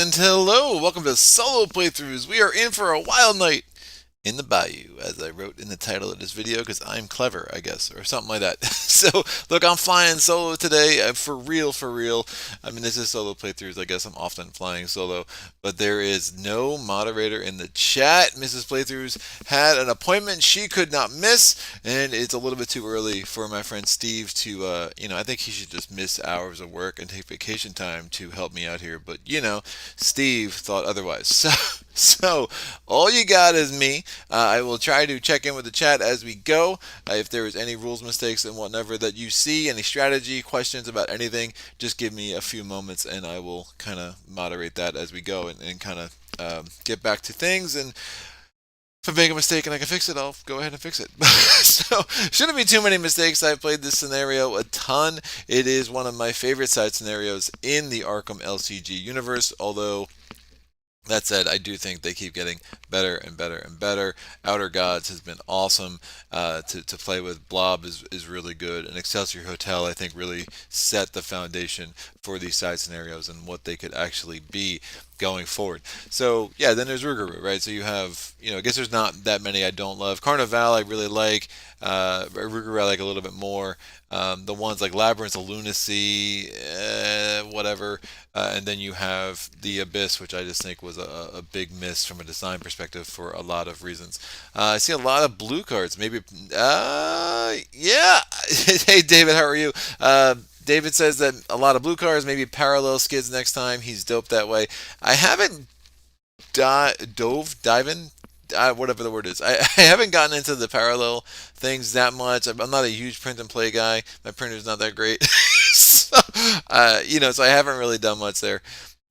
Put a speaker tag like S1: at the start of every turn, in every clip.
S1: And hello, welcome to Solo Playthroughs. We are in for a wild night in the Bayou, as I wrote in the title of this video, because I'm clever, I guess, or something like that. So, look, I'm flying solo today, for real, for real. I mean, this is Solo Playthroughs, I guess I'm often flying solo, but there is no moderator in the chat. Mrs. Playthroughs had an appointment she could not miss, and it's a little bit too early for my friend Steve to, I think he should just miss hours of work and take vacation time to help me out here, but, Steve thought otherwise. So all you got is me. I will try to check in with the chat as we go. If there is any rules mistakes and whatever that you see, any strategy questions about anything, just give me a few moments and I will kind of moderate that as we go and kind of get back to things. And if I make a mistake and I can fix it, I'll go ahead and fix it. So, shouldn't be too many mistakes. I've played this scenario a ton. It is one of my favorite side scenarios in the Arkham LCG universe, although that said, I do think they keep getting better and better and better. Outer Gods has been awesome to play with. Blob is really good. And Excelsior Hotel, I think, really set the foundation for these side scenarios and what they could actually be going forward. So, yeah, then there's Rougarou, right? So you have, I guess there's not that many I don't love. Carnival I really like. Rougarou I like a little bit more. The ones like Labyrinth of Lunacy, whatever. And then you have the Abyss, which I just think was a big miss from a design perspective for a lot of reasons. I see a lot of blue cards. Maybe, yeah. Hey, David, how are you? David says that a lot of blue cards, maybe parallel skids next time. He's dope that way. I haven't diving, whatever the word is. I haven't gotten into the parallel things that much. I'm not a huge print and play guy. My printer's not that great. So I haven't really done much there.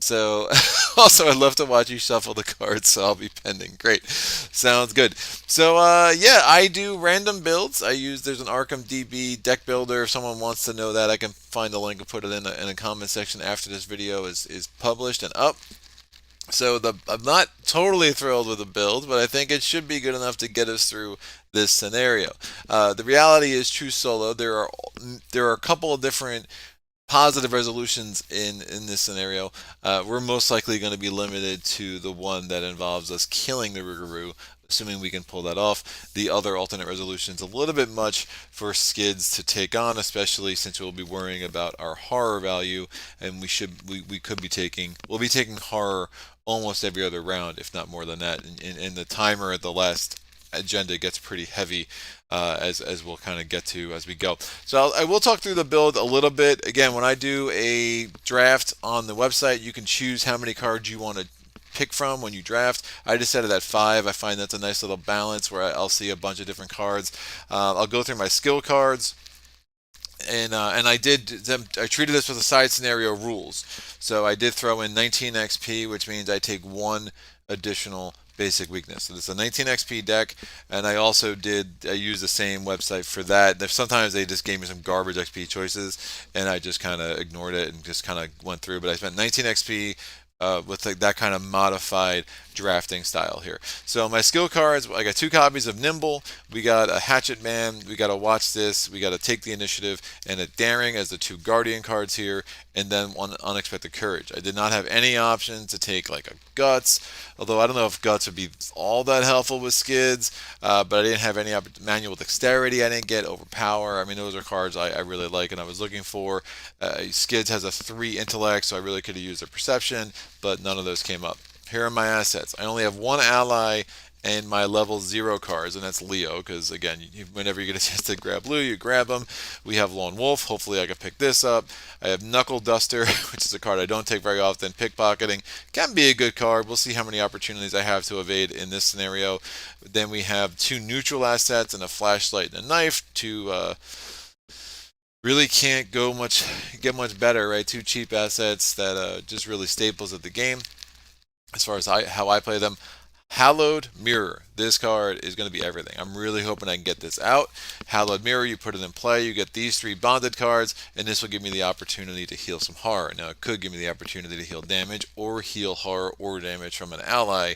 S1: So, also, I'd love to watch you shuffle the cards, so I'll be pending. Great. Sounds good. So, yeah, I do random builds. There's an Arkham DB deck builder. If someone wants to know that, I can find the link and put it in a comment section after this video is published and up. So I'm not totally thrilled with the build, but I think it should be good enough to get us through this scenario. The reality is, true solo, there are a couple of different positive resolutions in this scenario. We're most likely going to be limited to the one that involves us killing the Rougarou, assuming we can pull that off. The other alternate resolution's a little bit much for Skids to take on, especially since we'll be worrying about our horror value, and we'll be taking horror almost every other round, if not more than that. And the timer at the last agenda gets pretty heavy, as we'll kind of get to as we go. So I will talk through the build a little bit. Again, when I do a draft on the website, you can choose how many cards you want to pick from when you draft. I just set it at 5. I find that's a nice little balance where I'll see a bunch of different cards. I'll go through my skill cards. And I treated this with the side scenario rules. So I did throw in 19 XP, which means I take 1 additional basic weakness. So this is a 19 XP deck, and I used the same website for that. Sometimes they just gave me some garbage XP choices, and I just kind of ignored it and just kind of went through. But I spent 19 XP with that kind of modified drafting style here. So my skill cards, I got 2 copies of Nimble, we got a Hatchet Man, we got to Watch This, we got to Take the Initiative, and a Daring as the 2 Guardian cards here, and then 1 Unexpected Courage. I did not have any option to take like a Guts, although I don't know if Guts would be all that helpful with Skids, but I didn't have any Manual Dexterity, I didn't get Overpower. I mean, those are cards I really like and I was looking for. Skids has a 3 Intellect, so I really could have used a Perception, but none of those came up. Here are my assets. I only have 1 ally and my level 0 cards, and that's Leo, because again, whenever you get a chance to grab Lou, you grab them. We have Lone Wolf. Hopefully I can pick this up. I have Knuckle Duster, which is a card I don't take very often. Pickpocketing can be a good card. We'll see how many opportunities I have to evade in this scenario. Then we have 2 neutral assets and a flashlight and a knife to really can't get much better, right? 2 cheap assets that just really staples of the game as far as how I play them. Hallowed Mirror. This card is going to be everything. I'm really hoping I can get this out. Hallowed Mirror, you put it in play, you get these 3 bonded cards, and this will give me the opportunity to heal some horror. Now, it could give me the opportunity to heal damage or heal horror or damage from an ally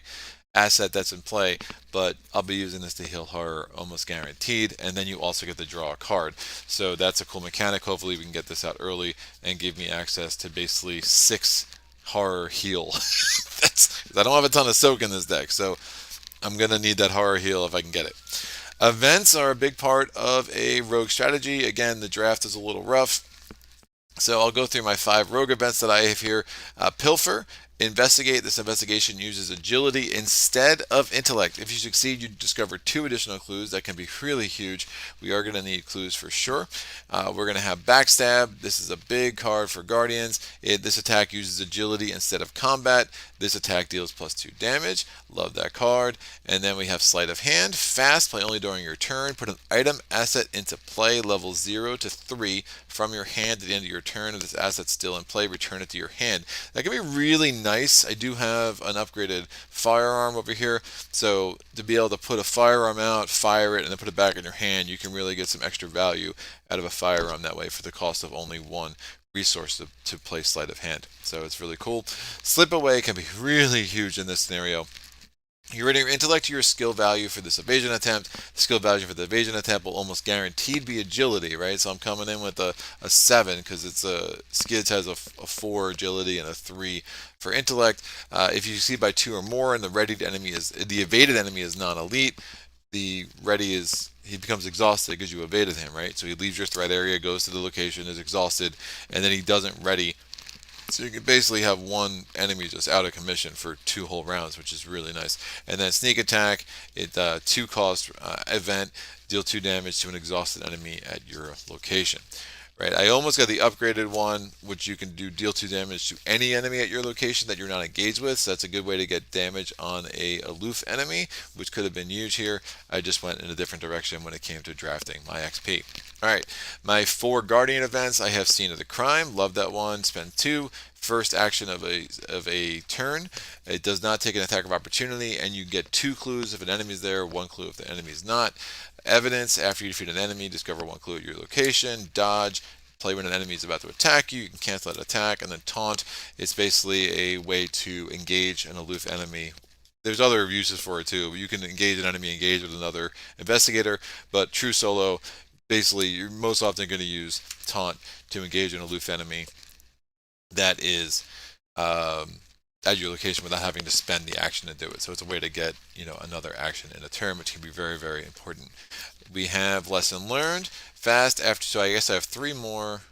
S1: asset that's in play, but I'll be using this to heal horror almost guaranteed, and then you also get to draw a card. So that's a cool mechanic. Hopefully we can get this out early and give me access to basically 6 horror heal. I don't have a ton of soak in this deck, so I'm gonna need that horror heal if I can get it. Events are a big part of a rogue strategy. Again, the draft is a little rough. So I'll go through my 5 rogue events that I have here. Pilfer. Investigate. This investigation uses agility instead of intellect. If you succeed, you discover 2 additional clues. That can be really huge. We are going to need clues for sure. We're going to have backstab. This is a big card for guardians. This attack uses agility instead of combat. This attack deals +2 damage. Love that card. And then we have sleight of hand. Fast. Play only during your turn. Put an item asset into play, level 0 to 3 from your hand at the end of your turn. If this asset's still in play, return it to your hand. That can be really nice. I do have an upgraded firearm over here, so to be able to put a firearm out, fire it, and then put it back in your hand, you can really get some extra value out of a firearm that way for the cost of only 1 resource to play sleight of hand. So it's really cool. Slip away can be really huge in this scenario. You're rating your intellect to your skill value for this evasion attempt. The skill value for the evasion attempt will almost guaranteed be agility, right? So I'm coming in with a 7 because it's Skids has a 4 agility and a 3 for intellect. If you succeed by 2 or more and the evaded enemy is non-elite, the ready is he becomes exhausted because you evaded him, right? So he leaves your threat area, goes to the location, is exhausted, and then he doesn't ready. So you can basically have 1 enemy just out of commission for 2 whole rounds, which is really nice. And then sneak attack, 2 cost event, deal 2 damage to an exhausted enemy at your location. Right, I almost got the upgraded one, which you can deal 2 damage to any enemy at your location that you're not engaged with. So that's a good way to get damage on a aloof enemy, which could have been huge here. I just went in a different direction when it came to drafting my XP. All right, my 4 guardian events. I have Scene of the Crime. Love that one. Spend 2. First action of a turn. It does not take an attack of opportunity, and you get 2 clues if an enemy is there, 1 clue if the enemy is not. Evidence, after you defeat an enemy, discover 1 clue at your location. Dodge, play when an enemy is about to attack you. You can cancel that attack. And then taunt, it's basically a way to engage an aloof enemy. There's other uses for it too. You can engage an enemy, engage with another investigator, but true solo, basically you're most often going to use taunt to engage an aloof enemy that is at your location without having to spend the action to do it. So it's a way to get, another action in a turn, which can be very, very important. We have lesson learned. Fast after, so I guess I have 3 more.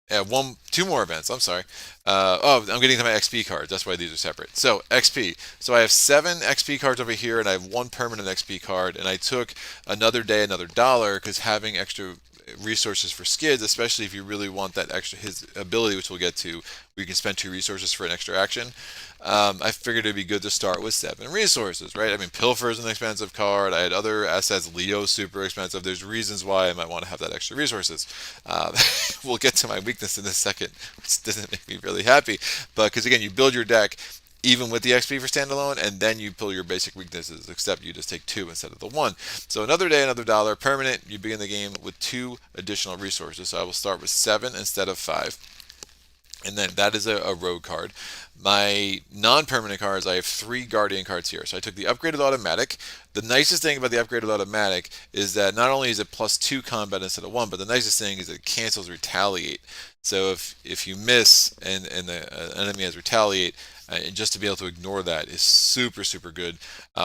S1: 2 more events. I'm sorry. I'm getting to my XP cards. That's why these are separate. So XP. So I have 7 XP cards over here, and I have 1 permanent XP card. And I took another day, another dollar, because having extra resources for Skids, especially if you really want that extra, his ability, which we'll get to, where you can spend 2 resources for an extra action. I figured it'd be good to start with 7 resources, right? I mean, Pilfer is an expensive card. I had other assets. Leo's super expensive. There's reasons why I might want to have that extra resources. We'll get to my weakness in a second, which doesn't make me really happy. But because again, you build your deck even with the XP for standalone, and then you pull your basic weaknesses, except you just take 2 instead of the 1. So another day, another dollar, permanent. You begin the game with 2 additional resources. So I will start with 7 instead of 5. And then that is a rogue card. My non-permanent cards, I have 3 guardian cards here. So I took the upgraded automatic. The nicest thing about the upgraded automatic is that not only is it +2 combat instead of 1, but the nicest thing is it cancels retaliate. So if you miss and the enemy has retaliate, and just to be able to ignore that is super, super good.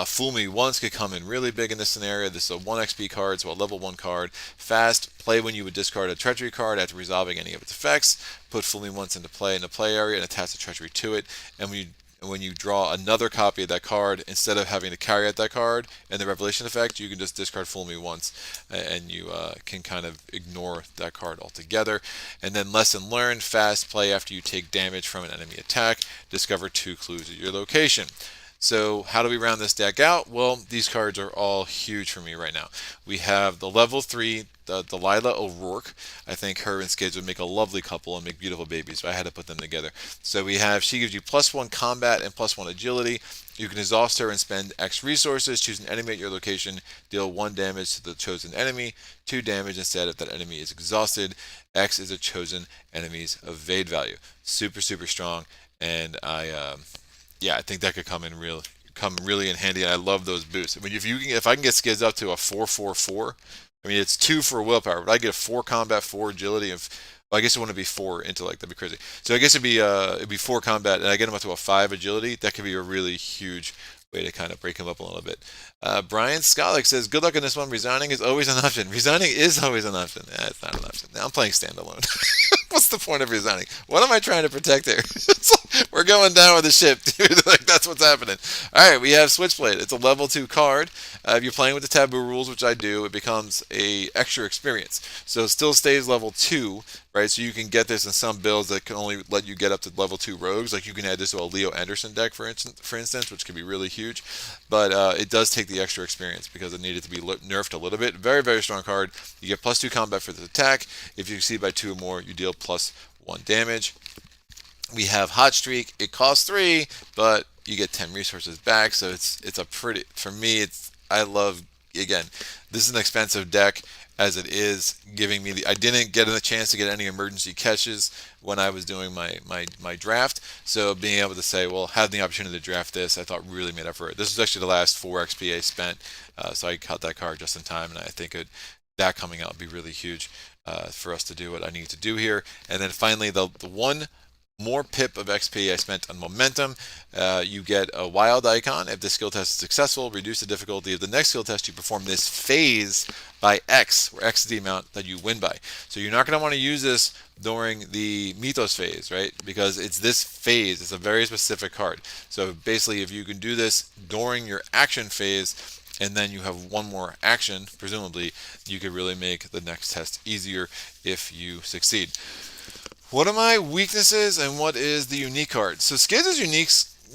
S1: Fool Me Once could come in really big in this scenario. This is a 1 XP card, so a level 1 card. Fast, play when you would discard a treachery card after resolving any of its effects. Put Fool Me Once into play in the play area and attach the treachery to it. And when you draw another copy of that card, instead of having to carry out that card and the revelation effect, you can just discard Fool Me Once, and you can kind of ignore that card altogether. And then lesson learned, fast play after you take damage from an enemy attack, discover 2 clues at your location. So how do we round this deck out? Well, these cards are all huge for me right now. We have the level 3, the Delilah O'Rourke. I think her and Skids would make a lovely couple and make beautiful babies, but I had to put them together. So she gives you +1 combat and +1 agility. You can exhaust her and spend X resources, choose an enemy at your location, deal 1 damage to the chosen enemy, 2 damage instead if that enemy is exhausted. X is a chosen enemy's evade value. Super, super strong, and I think that could come really in handy, and I love those boosts. I mean, if I can get Skids up to a 4/4/4, I mean it's 2 for willpower, but I get a 4 combat, 4 agility, and Well, I guess it wouldn't be 4 intellect. That'd be crazy. So I guess it'd be 4 combat, and I get him up to a 5 agility. That could be a really huge way to kind of break him up a little bit. Brian Skolick says, "Good luck in this one. Resigning is always an option. Resigning is always an option. It's not an option. Now I'm playing standalone. What's the point of resigning? What am I trying to protect here? We're going down with the ship, dude. Like that's what's happening. All right, we have Switchblade. It's a level 2 card. If you're playing with the taboo rules, which I do, it becomes a extra experience. So it still stays level 2, right? So you can get this in some builds that can only let you get up to level 2 rogues. Like you can add this to a Leo Anderson deck, for instance, which could be really huge. But it does take the extra experience because it needed to be nerfed a little bit. Very, very strong card. You get +2 combat for the attack. If you exceed by 2 or more, you deal +1 damage. We have Hot Streak. It costs 3, but you get 10 resources back. So it's a pretty, for me, I love, again, this is an expensive deck as it is, giving me I didn't get a chance to get any emergency catches when I was doing my draft. So being able to say, well, having the opportunity to draft this, I thought really made up for it. This was actually the last 4 XPA spent, so I caught that card just in time, and I think that coming out would be really huge for us to do what I need to do here. And then finally, the one more pip of XP I spent on momentum. You get a wild icon. If the skill test is successful, reduce the difficulty of the next skill test you perform this phase by X, where X is the amount that you win by. So you're not going to want to use this during the Mythos phase, right? Because it's this phase. It's a very specific card. So basically, if you can do this during your action phase, and then you have one more action, presumably, you could really make the next test easier if you succeed. What are my weaknesses and what is the unique card? So Skids'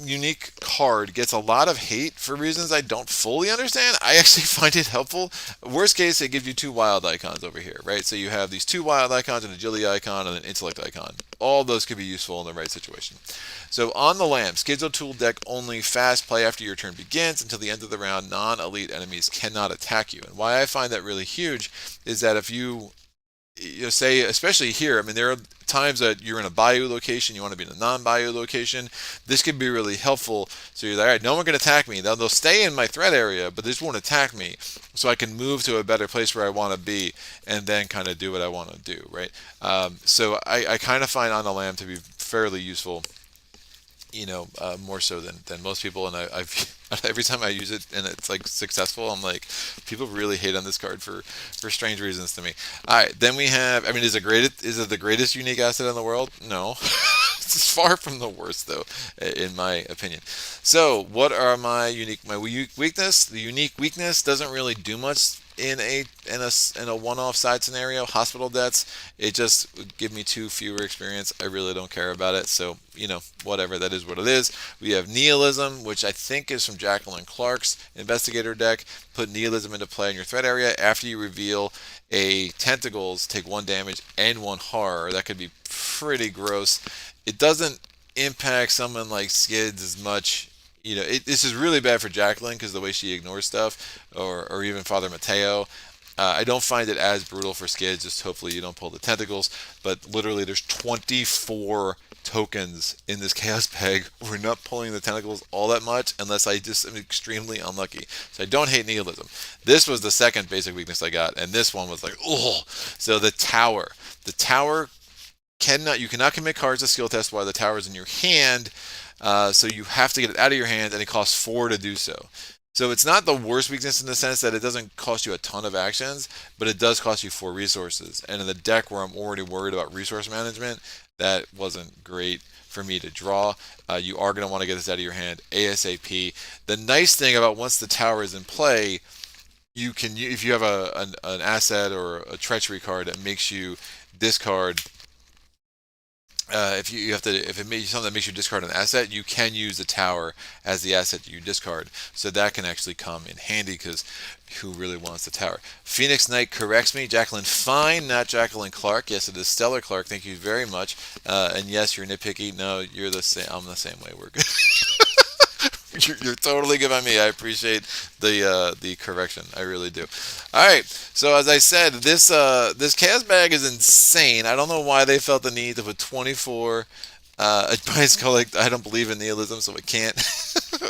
S1: unique card gets a lot of hate for reasons I don't fully understand. I actually find it helpful. Worst case, it gives you 2 wild icons over here, right? So you have these 2 wild icons, an agility icon, and an intellect icon. All those could be useful in the right situation. So on the lamb, Skids O'Toole deck only fast play after your turn begins. Until the end of the round, non-elite enemies cannot attack you. And why I find that really huge is that if you say, especially here, I mean, there are times that you're in a Bayou location, you want to be in a non-Bayou location. This could be really helpful. So you're like, all right, no one can attack me. They'll stay in my threat area, but they just won't attack me. So I can move to a better place where I want to be and then kind of do what I want to do, right? So I kind of find On the Lamb to be fairly useful, more so than most people. And I've every time I use it and it's like successful, I'm like, people really hate on this card for strange reasons to me. All right, then we have. I mean, is it the greatest unique asset in the world? No, it's far from the worst though, in my opinion. So, what are my weakness? The unique weakness doesn't really do much in a one-off side scenario. Hospital debts, it just would give me 2 fewer experience. I really don't care about it, so whatever, that is what it is. We have nihilism, which I think is from Jacqueline Clark's investigator deck. Put nihilism into play in your threat area. After you reveal a tentacles, take 1 damage and 1 horror. That could be pretty gross. It doesn't impact someone like Skids as much. This is really bad for Jacqueline because the way she ignores stuff, or even Father Mateo. I don't find it as brutal for Skids, just hopefully you don't pull the tentacles. But literally, there's 24 tokens in this chaos bag. We're not pulling the tentacles all that much unless I just am extremely unlucky. So I don't hate nihilism. This was the second basic weakness I got, and this one was like, oh. So the tower. You cannot commit cards to skill test while the tower is in your hand. So you have to get it out of your hand, and it costs 4 to do so. So it's not the worst weakness in the sense that it doesn't cost you a ton of actions, but it does cost you 4 resources. And in the deck where I'm already worried about resource management, that wasn't great for me to draw. You are going to want to get this out of your hand ASAP. The nice thing about once the tower is in play, you can, if you have an asset or a treachery card that makes you discard. If it makes something that makes you discard an asset, you can use the tower as the asset that you discard. So that can actually come in handy because who really wants the tower? Phoenix Knight corrects me. Jacqueline Fine, not Jacqueline Clark. Yes, it is Stellar Clark. Thank you very much. And yes, you're nitpicky. No, you're the same. I'm the same way. We're good. You're totally good by me. I appreciate the correction. I really do. All right. So as I said, this chaos bag is insane. I don't know why they felt the need to put 24. Advice collect. I don't believe in nihilism, so it can't.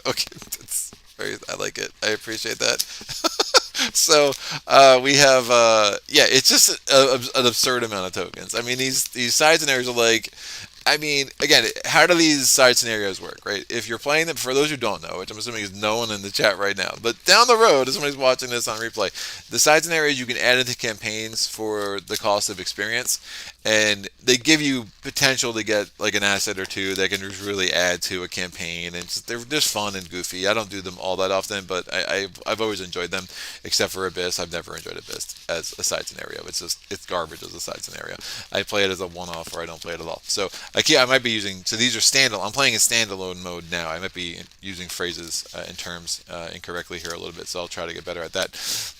S1: Okay, I like it. I appreciate that. So we have yeah, it's just an absurd amount of tokens. I mean, these side scenarios are like, I mean, again, how do these side scenarios work, right? If you're playing them, for those who don't know, which I'm assuming is no one in the chat right now, but down the road, if somebody's watching this on replay, the side scenarios you can add into campaigns for the cost of experience, and they give you potential to get like an asset or two that can just really add to a campaign, and they're just fun and goofy. I don't do them all that often, but I've always enjoyed them, except for Abyss. I've never enjoyed Abyss as a side scenario. It's garbage as a side scenario. I play it as a one-off, or I don't play it at all. So I might be using. So these are standalone. I'm playing in standalone mode now. I might be using phrases and terms incorrectly here a little bit, so I'll try to get better at that.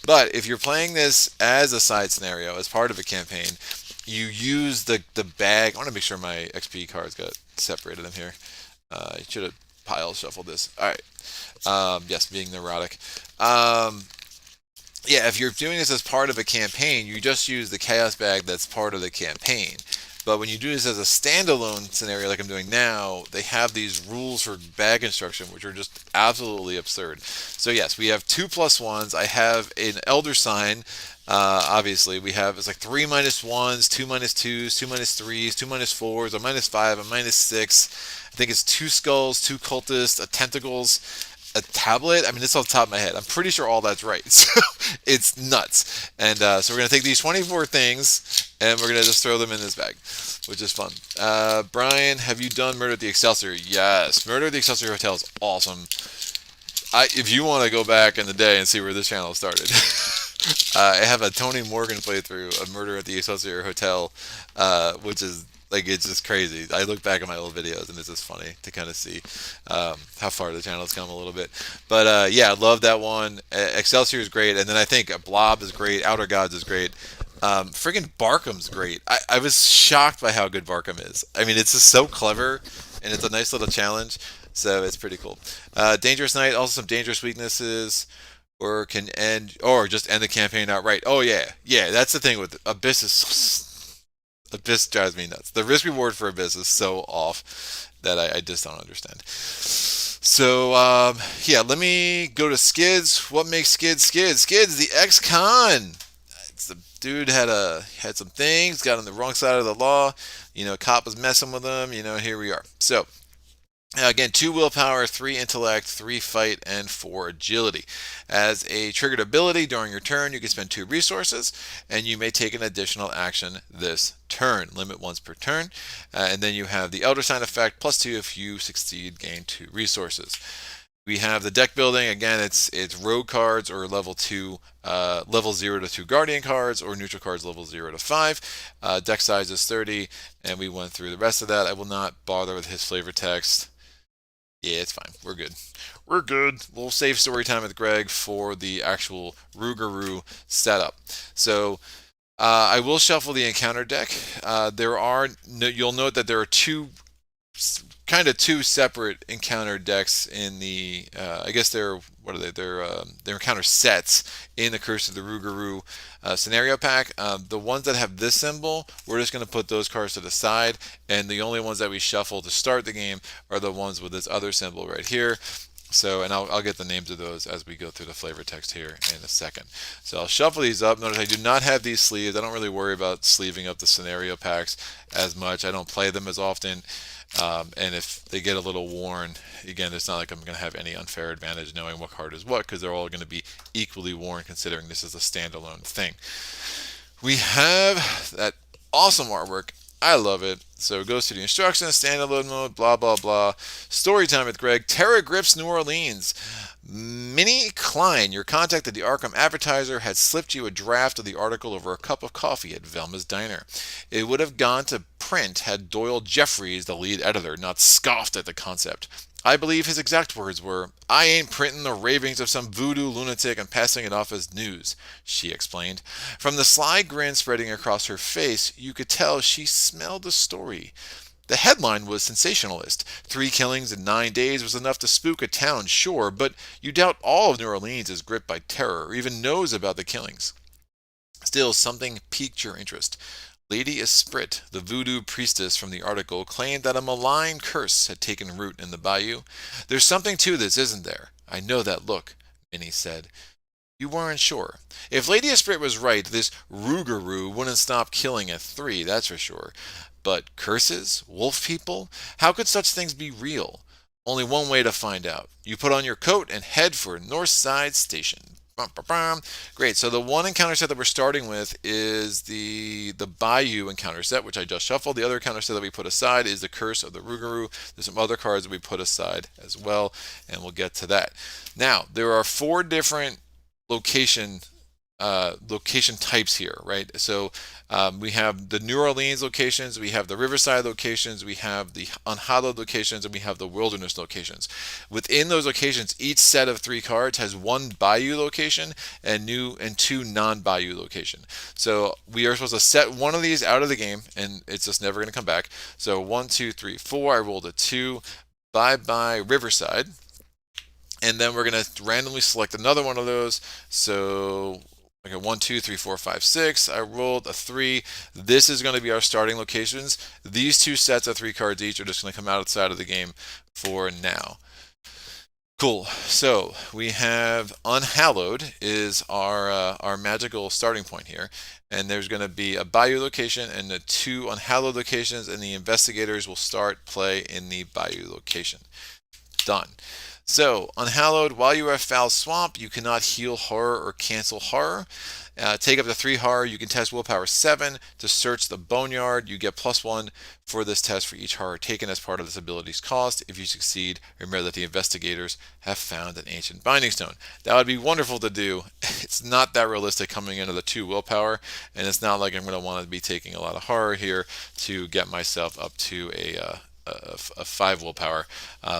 S1: But if you're playing this as a side scenario, as part of a campaign, you use the bag. I want to make sure my XP cards got separated in here. I should have pile shuffled this. All right. Yes, being neurotic. Yeah, if you're doing this as part of a campaign, you just use the chaos bag that's part of the campaign. But when you do this as a standalone scenario like I'm doing now, they have these rules for bag construction, which are just absolutely absurd. So yes, we have 2+1s. I have an elder sign. Obviously, we have it's like 3 -1s, 2 -2s, 2 -3s, 2 -4s, a -5, a -6. I think it's 2 skulls, 2 cultists, a tentacles, a tablet. I mean, it's off the top of my head. I'm pretty sure all that's right. So it's nuts. And so we're going to take these 24 things and we're going to just throw them in this bag, which is fun. Brian, have you done Murder at the Excelsior? Yes. Murder at the Excelsior Hotel is awesome. If you want to go back in the day and see where this channel started, I have a Tony Morgan playthrough of Murder at the Excelsior Hotel, which is like it's just crazy. I look back at my old videos and it's just funny to kind of see how far the channel's come a little bit. But yeah, I love that one. Excelsior is great, and then I think Blob is great. Outer Gods is great. Friggin' Barkham's great. I was shocked by how good Barkham is. I mean, it's just so clever, and it's a nice little challenge. So it's pretty cool. Dangerous Knight, also some dangerous weaknesses, or can end, or just end the campaign outright. Oh yeah, yeah. That's the thing with Abyss is Abyss drives me nuts. The risk reward for Abyss is so off that I just don't understand. So yeah, let me go to Skids. What makes Skids Skids? Skids, the ex-con. It's the dude had some things, got on the wrong side of the law. You know, cop was messing with him. You know, here we are. So again, 2 willpower, 3 intellect, 3 fight, and 4 agility. As a triggered ability during your turn, you can spend 2 resources, and you may take an additional action this turn. Limit once per turn. And then you have the Elder Sign effect, +2 if you succeed, gain 2 resources. We have the deck building. Again, it's rogue cards or level 2, level 0 to 2 guardian cards, or neutral cards level 0 to 5. Deck size is 30, and we went through the rest of that. I will not bother with his flavor text. Yeah, it's fine. We're good. We're good. We'll save story time with Greg for the actual Rougarou setup. So I will shuffle the encounter deck. You'll note that there are two separate encounter decks in the. I guess they're what are they? They're encounter sets in the Curse of the Rougarou scenario pack. The ones that have this symbol, we're just going to put those cards to the side, and the only ones that we shuffle to start the game are the ones with this other symbol right here. So, and I'll get the names of those as we go through the flavor text here in a second. So I'll shuffle these up. Notice I do not have these sleeves. I don't really worry about sleeving up the scenario packs as much. I don't play them as often. And if they get a little worn, again, it's not like I'm going to have any unfair advantage knowing what card is what, because they're all going to be equally worn considering this is a standalone thing. We have that awesome artwork. I love it. So it goes to the instructions, standalone mode, blah, blah, blah. Story time with Greg. Terror grips New Orleans. Minnie Klein, your contact at the Arkham Advertiser, had slipped you a draft of the article over a cup of coffee at Velma's Diner. It would have gone to print had Doyle Jeffries, the lead editor, not scoffed at the concept. I believe his exact words were, "I ain't printing the ravings of some voodoo lunatic and passing it off as news," she explained. From the sly grin spreading across her face, you could tell she smelled the story. The headline was sensationalist. 3 killings in 9 days was enough to spook a town, sure, but you doubt all of New Orleans is gripped by terror or even knows about the killings. Still, something piqued your interest. Lady Esprit, the voodoo priestess from the article, claimed that a malign curse had taken root in the Bayou. "There's something to this, isn't there? I know that look," Minnie said. You weren't sure. If Lady Esprit was right, this Rougarou wouldn't stop killing at 3, that's for sure. But curses? Wolf people? How could such things be real? Only one way to find out. You put on your coat and head for Northside Station. Bum, bum, bum. Great. So the one encounter set that we're starting with is the Bayou encounter set, which I just shuffled. The other encounter set that we put aside is the Curse of the Rougarou. There's some other cards that we put aside as well, and we'll get to that. Now, there are 4 different location location types here, right? So we have the New Orleans locations, we have the Riverside locations, we have the unhallowed locations, and we have the wilderness locations. Within those locations, each set of 3 cards has 1 Bayou location and 2 non-Bayou location. So we are supposed to set one of these out of the game, and it's just never going to come back. So 1, 2, 3, 4. I rolled a 2. Bye bye Riverside. And then we're going to randomly select another one of those. So, okay, 1, 2, 3, 4, 5, 6. I rolled a 3. This is going to be our starting locations. These 2 sets of 3 cards each are just going to come outside of the game for now. Cool. So we have Unhallowed is our magical starting point here, and there's going to be a Bayou location and the 2 Unhallowed locations, and the investigators will start play in the Bayou location. Done. So, Unhallowed, while you are at Foul Swamp, you cannot heal horror or cancel horror. Take up to 3 horror. You can test willpower 7 to search the Boneyard. You get +1 for this test for each horror taken as part of this ability's cost. If you succeed, remember that the investigators have found an ancient binding stone. That would be wonderful to do. It's not that realistic coming into the 2 willpower, and it's not like I'm going to want to be taking a lot of horror here to get myself up to a 5 willpower.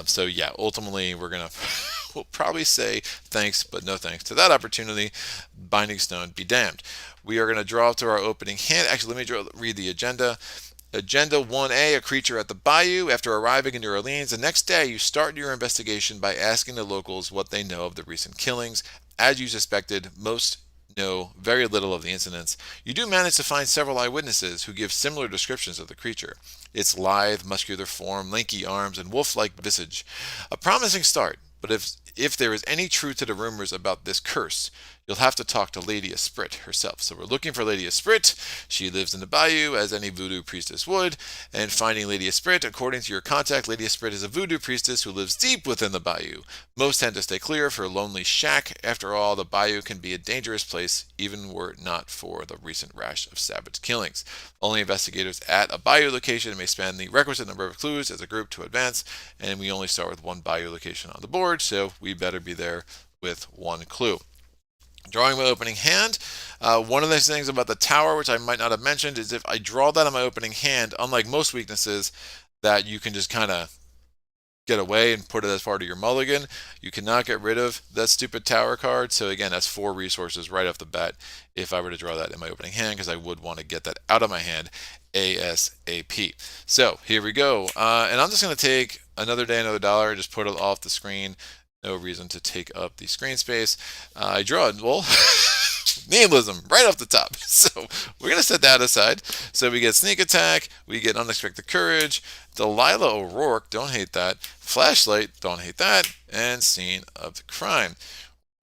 S1: So yeah, ultimately we'll probably say thanks, but no thanks to that opportunity. Binding Stone be damned. We are going to draw to our opening hand. Actually, let me read the agenda. Agenda 1A, a creature at the Bayou. After arriving in New Orleans, the next day you start your investigation by asking the locals what they know of the recent killings. As you suspected, most know very little of the incidents. You do manage to find several eyewitnesses who give similar descriptions of the creature. Its lithe, muscular form, lanky arms, and wolf-like visage. A promising start, but if there is any truth to the rumors about this curse, you'll have to talk to Lady Esprit herself. So we're looking for Lady Esprit. She lives in the Bayou, as any voodoo priestess would. And finding Lady Esprit, according to your contact, Lady Esprit is a voodoo priestess who lives deep within the Bayou. Most tend to stay clear of her lonely shack. After all, the Bayou can be a dangerous place, even were it not for the recent rash of savage killings. Only investigators at a Bayou location may spend the requisite number of clues as a group to advance, and we only start with 1 Bayou location on the board, so we better be there with 1 clue. Drawing my opening hand. One of the things about the tower, which I might not have mentioned, is if I draw that on my opening hand, unlike most weaknesses that you can just kind of get away and put it as part of your mulligan, you cannot get rid of that stupid tower card. So again, that's 4 resources right off the bat if I were to draw that in my opening hand, because I would want to get that out of my hand ASAP. So here we go. And I'm just going to take another day, another dollar, just put it off the screen. No reason to take up the screen space. I draw it, well, nihilism right off the top. So we're going to set that aside. So we get sneak attack, we get unexpected courage, Delilah O'Rourke, don't hate that, flashlight, don't hate that, and scene of the crime.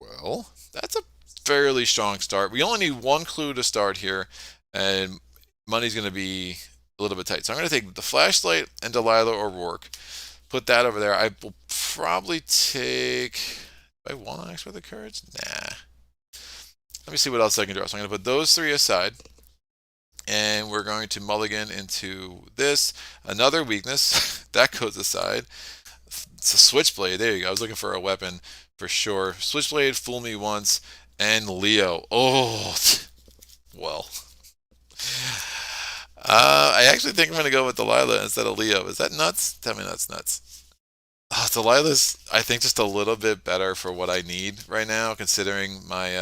S1: Well, that's a fairly strong start. We only need 1 clue to start here, and money's going to be a little bit tight. So I'm going to take the flashlight and Delilah O'Rourke. Put that over there. I will probably take... Do I want to expect the courage? Nah. Let me see what else I can draw. So I'm going to put those 3 aside. And we're going to mulligan into this. Another weakness. That goes aside. It's a switchblade. There you go. I was looking for a weapon for sure. Switchblade, fool me once. And Leo. Oh, well. I actually think I'm going to go with Delilah instead of Leo. Is that nuts? Tell me that's nuts. Delilah's, I think, just a little bit better for what I need right now, considering my,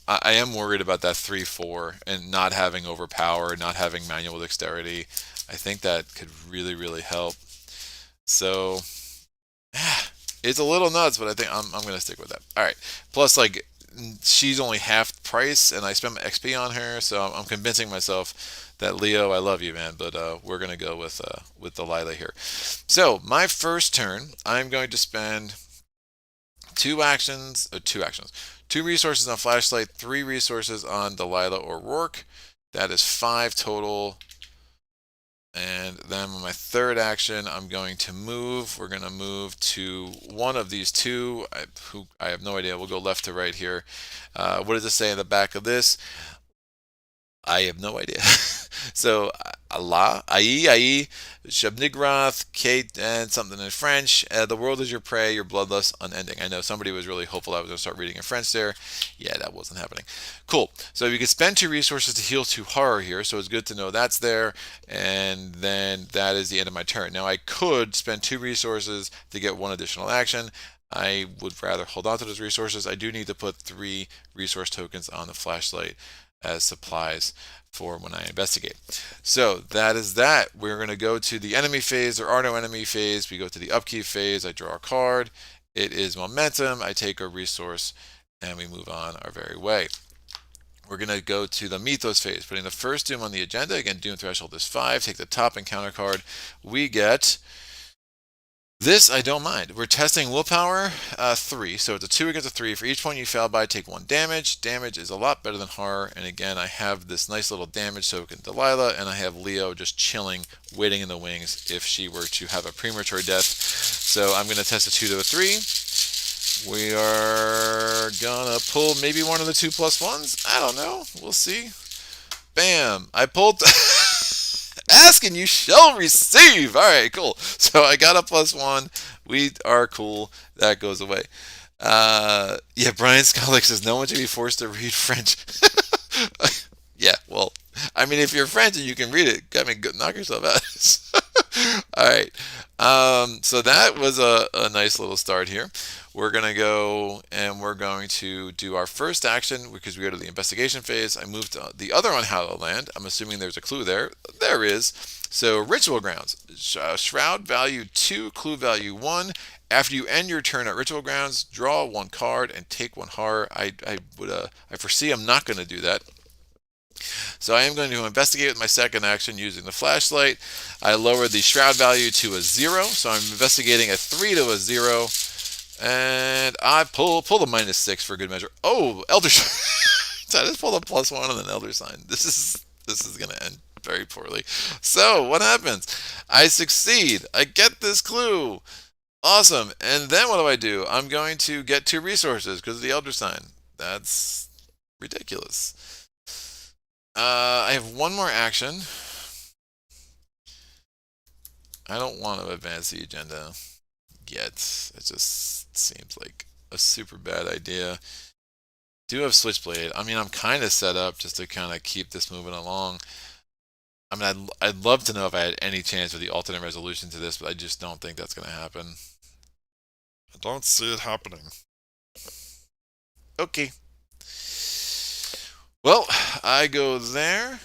S1: I am worried about that 3-4 and not having overpower, not having manual dexterity. I think that could really, really help. So, it's a little nuts, but I think I'm going to stick with that. All right. Plus, like, she's only half price, and I spent my XP on her, so I'm convincing myself that Leo, I love you, man, but we're gonna go with Delilah here. So my first turn, I'm going to spend Two resources on flashlight, three resources on Delilah or Rourke. That is 5 total. And then on my third action, I'm going to move. We're going to move to one of these two. I have no idea. We'll go left to right here. What does it say in the back of this? I have no idea. So, Allah, Aïe, Shabnigrath, Kate, and something in French. The world is your prey, your bloodlust, unending. I know somebody was really hopeful I was going to start reading in French there. Yeah, that wasn't happening. Cool. So you can spend 2 resources to heal 2 horror here, so it's good to know that's there. And then that is the end of my turn. Now I could spend 2 resources to get 1 additional action. I would rather hold on to those resources. I do need to put 3 resource tokens on the flashlight as supplies for when I investigate. So that is that. We're going to go to the enemy phase. There are no enemy phase. We go to the upkeep phase. I draw a card. It is momentum. I take a resource and we move on our very way. We're going to go to the mythos phase, putting the first doom on the agenda. Again, doom threshold is 5. Take the top encounter card. We get this. I don't mind. We're testing willpower 3, so it's a 2 against a 3. For each point you fail by, take 1 damage. Damage is a lot better than horror, and again, I have this nice little damage token Delilah, and I have Leo just chilling, waiting in the wings if she were to have a premature death. So I'm going to test a 2 to a 3. We are gonna pull maybe one of the 2+1s. I don't know. We'll see. Bam! I pulled. Ask and you shall receive. All right, cool. So I got a +1. We are cool. That goes away. Yeah, Brian Skollick says no one should be forced to read French. Yeah, well, I mean, if you're French and you can read it, I mean, knock yourself out. All right. So that was a nice little start here. We're going to go and we're going to do our first action because we go to the investigation phase. I moved to the other unhallowed land. I'm assuming there's a clue there. There is. So Ritual Grounds. Shroud value 2, clue value 1. After you end your turn at Ritual Grounds, draw 1 card and take 1 horror. I foresee I'm not going to do that. So I am going to investigate with my second action using the flashlight. I lowered the shroud value to a 0, so I'm investigating a 3 to a 0. And I pull the -6 for good measure. Oh, Elder Sign. So I just pulled a +1 and an Elder Sign. This is going to end very poorly. So what happens? I succeed. I get this clue. Awesome. And then what do? I'm going to get 2 resources because of the Elder Sign. That's ridiculous. I have 1 more action. I don't want to advance the agenda yet. It just seems like a super bad idea. Do have Switchblade. I mean, I'm kind of set up just to kind of keep this moving along. I mean, I'd love to know if I had any chance with the alternate resolution to this, but I just don't think that's going to happen. I don't see it happening. Okay. Well, I go there.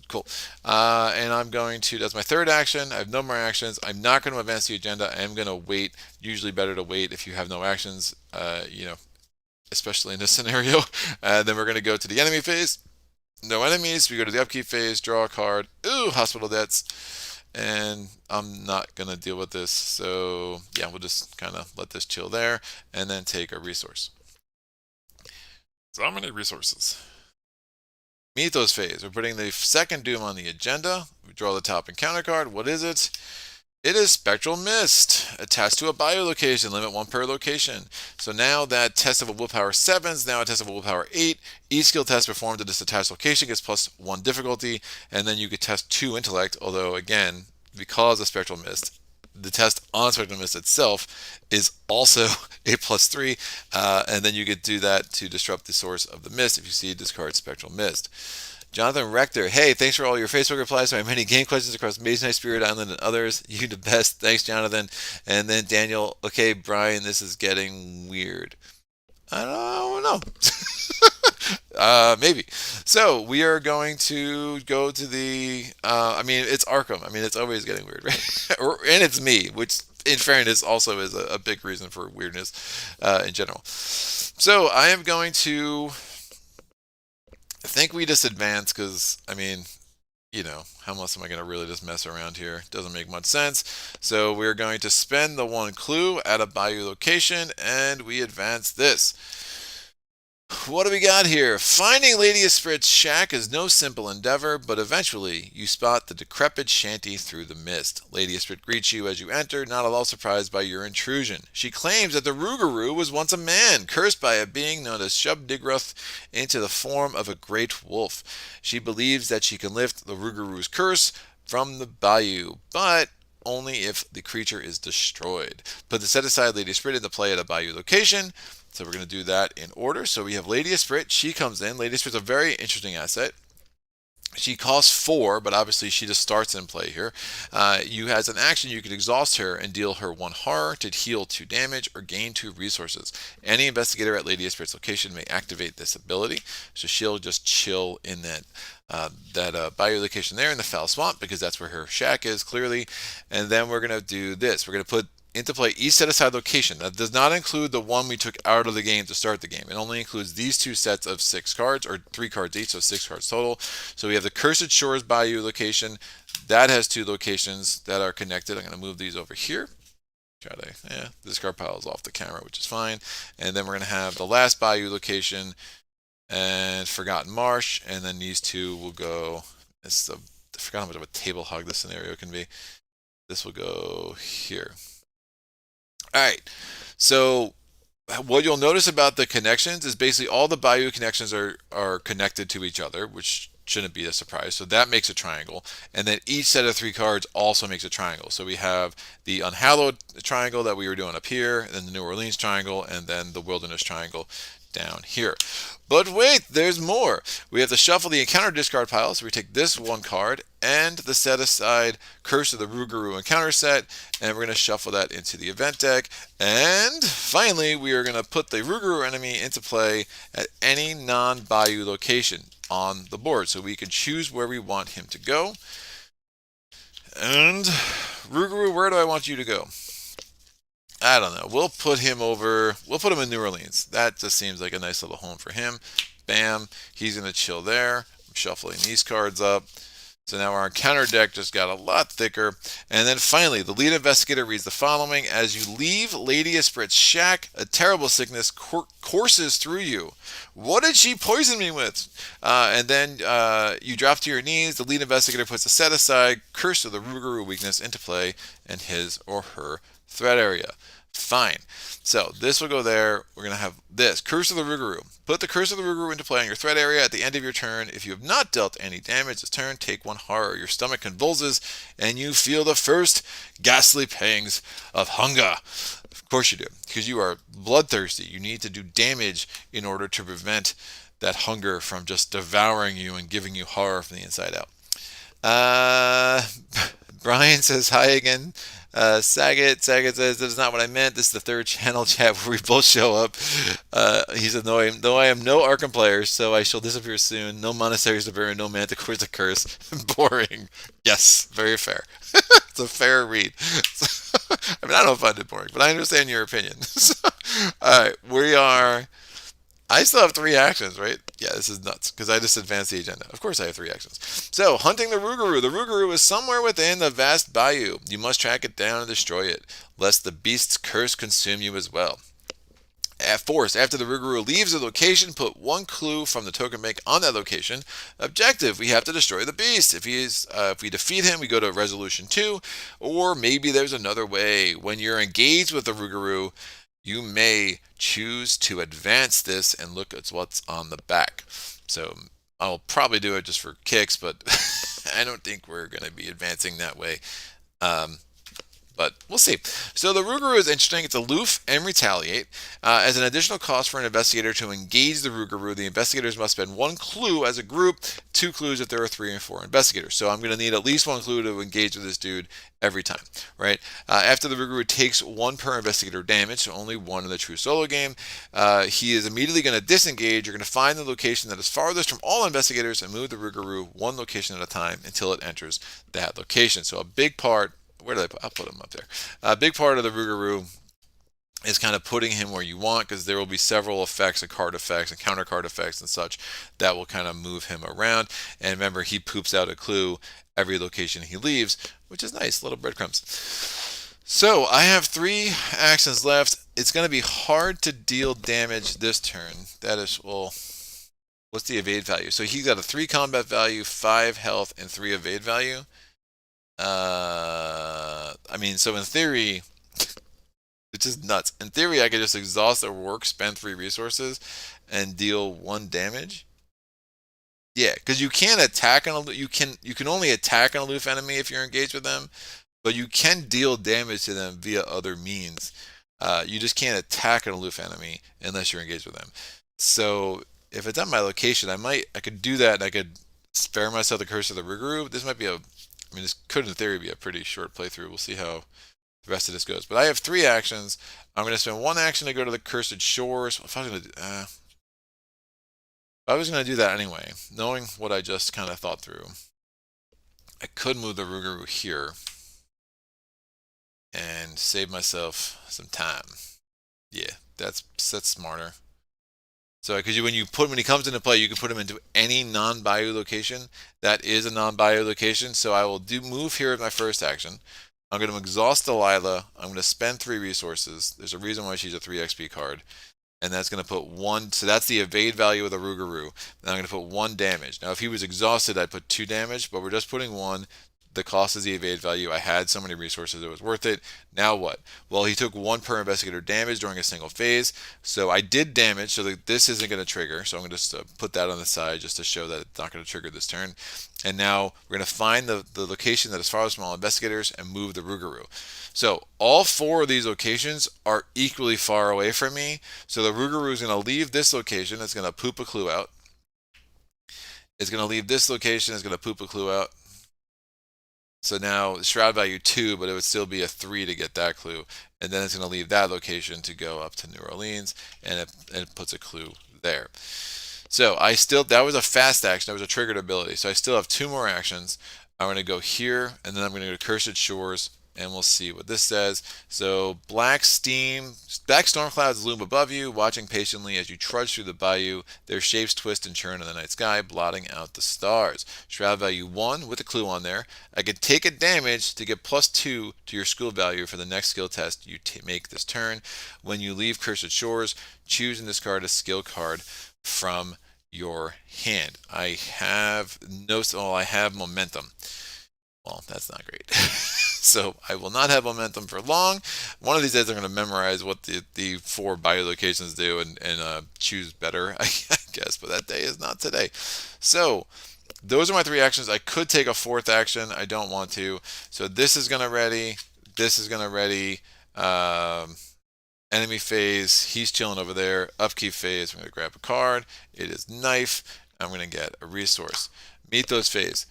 S1: Cool. And I'm going to, that's my third action. I have no more actions. I'm not going to advance the agenda. I am going to wait. Usually better to wait if you have no actions, especially in this scenario. Then we're going to go to the enemy phase. No enemies. We go to the upkeep phase, draw a card. Ooh, hospital debts. And I'm not going to deal with this. So, yeah, we'll just kind of let this chill there and then take a resource. So how many resources? Mythos phase. We're putting the second doom on the agenda. We draw the top encounter card. What is it? It is Spectral Mist. Attached to a Bayou location. Limit 1 per location. So now that test of a willpower 7 is now a test of a willpower 8. Each skill test performed at this attached location gets +1 difficulty. And then you could test 2 intellect. Although, again, because of Spectral Mist, the test on Spectral Mist itself is also a +3, and then you could do that to disrupt the source of the mist. If you see, discard Spectral Mist. Jonathan Rector, hey, thanks for all your Facebook replies to my many game questions across Maze Knight, Spirit Island, and others. You the best. Thanks, Jonathan. And then Daniel, okay, Brian, this is getting weird. I don't know. Maybe. So we are going to go to the. I mean, it's Arkham. I mean, it's always getting weird, right? And it's me, which, in fairness, also is a big reason for weirdness in general. So I am going to. I think we just advance because, I mean, you know, how much am I going to really just mess around here? Doesn't make much sense. So we're going to spend the 1 clue at a Bayou location, and we advance this. What do we got here? Finding Lady Esprit's shack is no simple endeavor, but eventually you spot the decrepit shanty through the mist. Lady Esprit greets you as you enter, not at all surprised by your intrusion. She claims that the Rougarou was once a man, cursed by a being known as Shub-Digroth into the form of a great wolf. She believes that she can lift the Rougarou's curse from the Bayou, but only if the creature is destroyed. Put the set aside Lady Esprit into play at a Bayou location. So we're going to do that in order. So we have Lady Esprit. She comes in. Lady Esprit's a very interesting asset. She costs 4, but obviously she just starts in play here. You as an action, you can exhaust her and deal her 1 horror to heal 2 damage or gain 2 resources. Any investigator at Lady Esprit's location may activate this ability. So she'll just chill in that Bayou location there in the Foul Swamp because that's where her shack is clearly. And then we're going to do this. We're going to put into play each set aside location. That does not include the one we took out of the game to start the game. It only includes these 2 sets of 6 cards, or 3 cards each, so 6 cards total. So we have the Cursed Shores Bayou location. That has 2 locations that are connected. I'm going to move these over here. This card pile is off the camera, which is fine. And then we're going to have the last Bayou location and Forgotten Marsh. And then these 2 will go. I forgot how much of a table hog this scenario can be. This will go here. All right, so what you'll notice about the connections is basically all the Bayou connections are connected to each other, which shouldn't be a surprise. So that makes a triangle. And then each set of 3 cards also makes a triangle. So we have the Unhallowed triangle that we were doing up here, and then the New Orleans triangle, and then the Wilderness triangle down here. But wait, there's more. We have to shuffle the encounter discard pile. So we take this 1 card and the set aside Curse of the Rougarou encounter set, and we're going to shuffle that into the event deck. And finally, we are going to put the Rougarou enemy into play at any non-Bayou location on the board. So we can choose where we want him to go. And Rougarou, where do I want you to go? I don't know. We'll put him in New Orleans. That just seems like a nice little home for him. Bam. He's going to chill there. I'm shuffling these cards up. So now our encounter deck just got a lot thicker. And then finally, the lead investigator reads the following. As you leave Lady Esprit's shack, a terrible sickness courses through you. What did she poison me with? And then you drop to your knees. The lead investigator puts a set aside Curse of the Rougarou weakness into play in his or her threat area. Fine. So this will go there. We're going to have this. Curse of the Rougarou. Put the Curse of the Rougarou into play on your threat area at the end of your turn. If you have not dealt any damage this turn, take 1 horror. Your stomach convulses, and you feel the first ghastly pangs of hunger. Of course you do, because you are bloodthirsty. You need to do damage in order to prevent that hunger from just devouring you and giving you horror from the inside out. Brian says hi again. Saget says, that is not what I meant. This is the 3rd channel chat where we both show up. He said, though I am no Arkham player, so I shall disappear soon. No monasteries to burn, no manticores to curse. Boring. Yes, very fair. It's a fair read. I mean, I don't know if I did boring, but I understand your opinion. Alright, I still have 3 actions, right? Yeah, this is nuts, because I just advanced the agenda. Of course I have 3 actions. So, hunting the Rougarou. The Rougarou is somewhere within the vast bayou. You must track it down and destroy it, lest the beast's curse consume you as well. At force, after the Rougarou leaves the location, put 1 clue from the token bank on that location. Objective, we have to destroy the beast. If we defeat him, we go to resolution 2, or maybe there's another way. When you're engaged with the Rougarou, you may choose to advance this and look at what's on the back. So I'll probably do it just for kicks, but I don't think we're going to be advancing that way. But we'll see. So the Rougarou is interesting. It's aloof and retaliate. As an additional cost for an investigator to engage the Rougarou, the investigators must spend 1 clue as a group, 2 clues if there are 3 and 4 investigators. So I'm going to need at least 1 clue to engage with this dude every time, right? After the Rougarou takes 1 per investigator damage, so only 1 in the true solo game, he is immediately going to disengage. You're going to find the location that is farthest from all investigators and move the Rougarou 1 location at a time until it enters that location. So a big part. Where did I'll put them up there. A big part of the Rougarou is kind of putting him where you want, because there will be several effects and card effects and counter card effects and such that will kind of move him around. And remember, he poops out a clue every location he leaves, which is nice, little breadcrumbs. So I have 3 actions left. It's going to be hard to deal damage this turn. That is, well, what's the evade value? So he's got a 3 combat value, 5 health, and 3 evade value. I mean, so in theory, it's just nuts. In theory, I could just exhaust or work, spend 3 resources, and deal 1 damage. Yeah, because you can't attack an you can only attack an aloof enemy if you're engaged with them, but you can deal damage to them via other means. You just can't attack an aloof enemy unless you're engaged with them. So if it's at my location, I could do that, and I could spare myself the curse of the Rougarou. This might be this could in theory be a pretty short playthrough. We'll see how the rest of this goes. But I have 3 actions. I'm going to spend 1 action to go to the Cursed Shores. I was going to do that anyway, knowing what I just kind of thought through. I could move the Rougarou here and save myself some time. Yeah, that's smarter. So, because when he comes into play, you can put him into any non-Bayou location. That is a non-Bayou location. So I will move here as my first action. I'm going to exhaust Delilah. I'm going to spend 3 resources. There's a reason why she's a 3 XP card. And that's going to put 1, so that's the evade value of the Rougarou. And I'm going to put 1 damage. Now, if he was exhausted, I'd put 2 damage, but we're just putting 1. The cost is the evade value. I had so many resources, it was worth it. Now what? Well, he took 1 per investigator damage during a single phase. So I did damage, so that this isn't going to trigger. So I'm going to just put that on the side just to show that it's not going to trigger this turn. And now we're going to find the location that is farthest from all investigators and move the Rougarou. So all 4 of these locations are equally far away from me. So the Rougarou is going to leave this location. It's going to poop a clue out. It's going to leave this location. It's going to poop a clue out. So now shroud value 2, but it would still be a 3 to get that clue. And then it's going to leave that location to go up to New Orleans, and it puts a clue there. So that was a fast action. That was a triggered ability. So I still have 2 more actions. I'm going to go here, and then I'm going to go to Cursed Shores, and we'll see what this says. So black storm clouds loom above you, watching patiently as you trudge through the bayou. Their shapes twist and churn in the night sky, blotting out the stars. Shroud value 1 with a clue on there. I could take a damage to get +2 to your skill value for the next skill test you make this turn. When you leave Cursed Shores, choose and discard a skill card from your hand. I have momentum. Well, that's not great. So I will not have momentum for long. One of these days I'm going to memorize what the 4 Bayou locations do and choose better, I guess, but that day is not today. So those are my 3 actions. I could take a 4th action. I don't want to. So this is going to ready. This is going to ready. Enemy phase. He's chilling over there. Upkeep phase. I'm going to grab a card. It is knife. I'm going to get a resource. Meet those phase.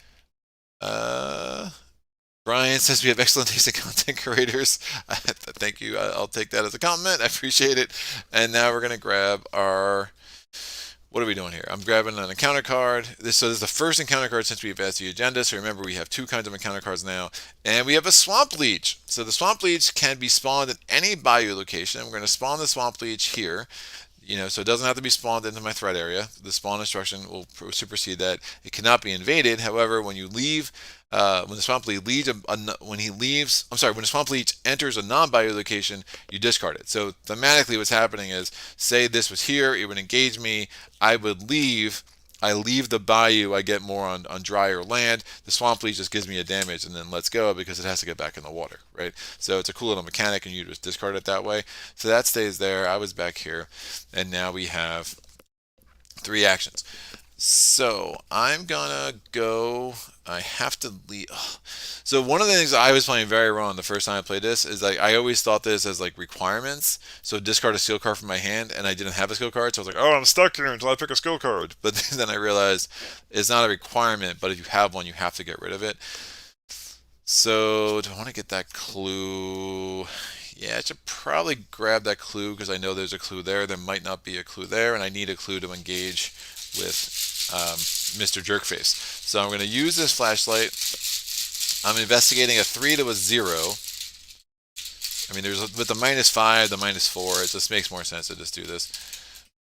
S1: Brian says we have excellent taste in content creators. Thank you. I'll take that as a compliment. I appreciate it. And now we're going to grab our... What are we doing here? I'm grabbing an encounter card. This is the first encounter card since we've added the agenda. So remember, we have 2 kinds of encounter cards now. And we have a Swamp Leech. So the Swamp Leech can be spawned in any Bayou location. We're going to spawn the Swamp Leech here. So it doesn't have to be spawned into my threat area. The spawn instruction will supersede that. It cannot be invaded. However, when you leave, when the Swamp Leech when the Swamp Leech enters a non-Bayou location, you discard it. So thematically, what's happening is, say this was here, it would engage me. I leave the bayou, I get more on drier land. The Swamp Leech just gives me a damage and then lets go because it has to get back in the water, right? So it's a cool little mechanic, and you just discard it that way. So that stays there. I was back here, and now we have 3 actions. So I'm gonna go. I have to leave. So one of the things I was playing very wrong the first time I played this is, like, I always thought this as like requirements. So discard a skill card from my hand, and I didn't have a skill card, so I was like, oh, I'm stuck here until I pick a skill card. But then I realized it's not a requirement, but if you have one, you have to get rid of it. So do I want to get that clue? Yeah, I should probably grab that clue because I know there's a clue there. There might not be a clue there, and I need a clue to engage with Mr. Jerkface. So I'm going to use this flashlight. I'm investigating a 3 to a 0. I mean, there's with the -5, the -4, it just makes more sense to just do this.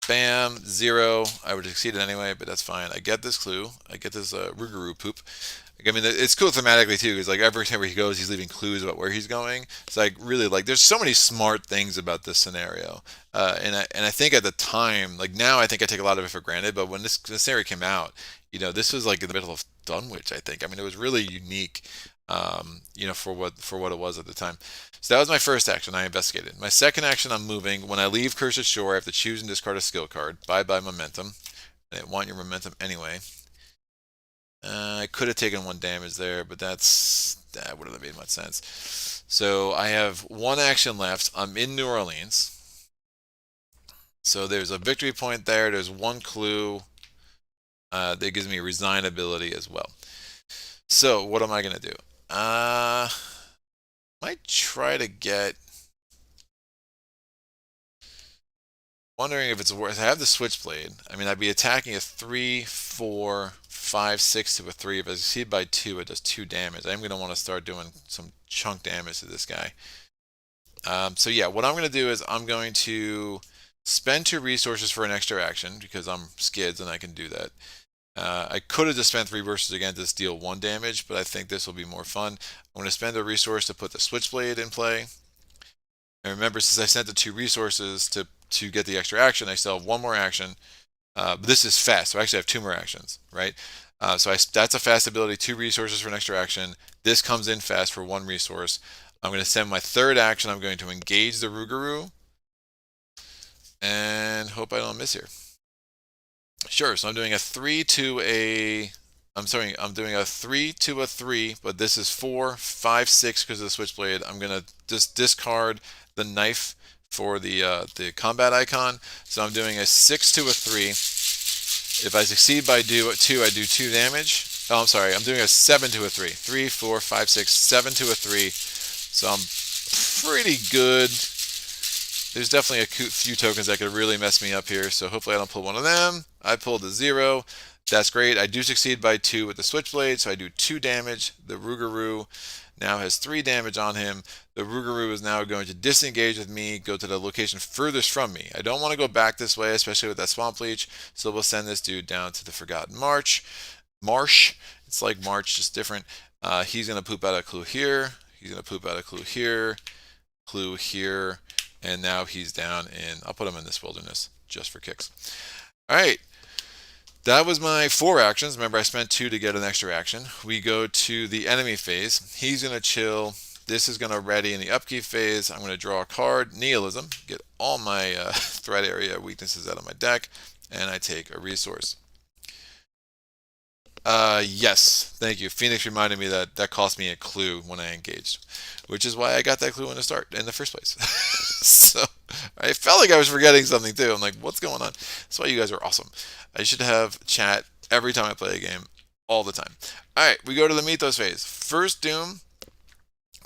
S1: Bam, 0. I would succeed it anyway, but that's fine. I get this clue. I get this Rougarou poop. I mean, it's cool thematically too, because like every time he goes, he's leaving clues about where he's going. It's like really like there's so many smart things about this scenario, and I think at the time, like now, I think I take a lot of it for granted. But when this scenario came out, this was like in the middle of Dunwich. I think. I mean, it was really unique, for what it was at the time. So that was my first action. I investigated. My second action, I'm moving. When I leave Cursed Shore, I have to choose and discard a skill card. Bye bye momentum. I didn't want your momentum anyway. I could have taken 1 damage there, but that wouldn't have made much sense. So I have 1 action left. I'm in New Orleans. So there's a victory point there. There's 1 clue that gives me resign ability as well. So what am I going to do? Might try to get... Wondering if it's worth... I have the Switchblade. I mean, I'd be attacking a 3, 4, 5, 6 to a 3. If I succeed by 2, it does 2 damage. I'm going to want to start doing some chunk damage to this guy. So yeah, what I'm going to do is I'm going to spend 2 resources for an extra action because I'm Skids and I can do that. I could have just spent 3 resources again to deal 1 damage, but I think this will be more fun. I'm going to spend a resource to put the Switchblade in play. And remember, since I sent the 2 resources to get the extra action, I still have 1 more action. But this is fast, so I actually have 2 more actions, right? That's a fast ability, 2 resources for an extra action. This comes in fast for 1 resource. I'm going to send my third action. I'm going to engage the Rougarou and hope I don't miss here. Sure, so I'm doing a 3 to a... I'm doing a 3 to a 3, but this is 4, 5, 6 because of the Switchblade. I'm going to just discard the knife for the combat icon. So I'm doing a 6 to a 3. If I succeed by 2, I do 2 damage. Oh, I'm sorry. I'm doing a 7 to a 3. 3, 4, 5, 6, 7 to a 3. So I'm pretty good. There's definitely a few tokens that could really mess me up here. So hopefully I don't pull one of them. I pulled a 0. That's great. I do succeed by 2 with the Switchblade. So I do 2 damage. The Rougarou now has 3 damage on him. The Rougarou is now going to disengage with me, go to the location furthest from me. I don't want to go back this way, especially with that Swamp Leech, so we'll send this dude down to the Forgotten Marsh. It's like March, just different. He's going to poop out a clue here. He's going to poop out a clue here, and now he's down in... I'll put him in this wilderness, just for kicks. All right. That was my 4 actions. Remember, I spent 2 to get an extra action. We go to the enemy phase. He's going to chill. This is going to ready in the upkeep phase. I'm going to draw a card, Nihilism, get all my threat area weaknesses out of my deck, and I take a resource. Yes, thank you. Phoenix reminded me that cost me a clue when I engaged, which is why I got that clue in the first place. So I felt like I was forgetting something too. I'm like, what's going on? That's why you guys are awesome. I should have chat every time I play a game, all the time. All right, we go to the Mythos phase. First Doom.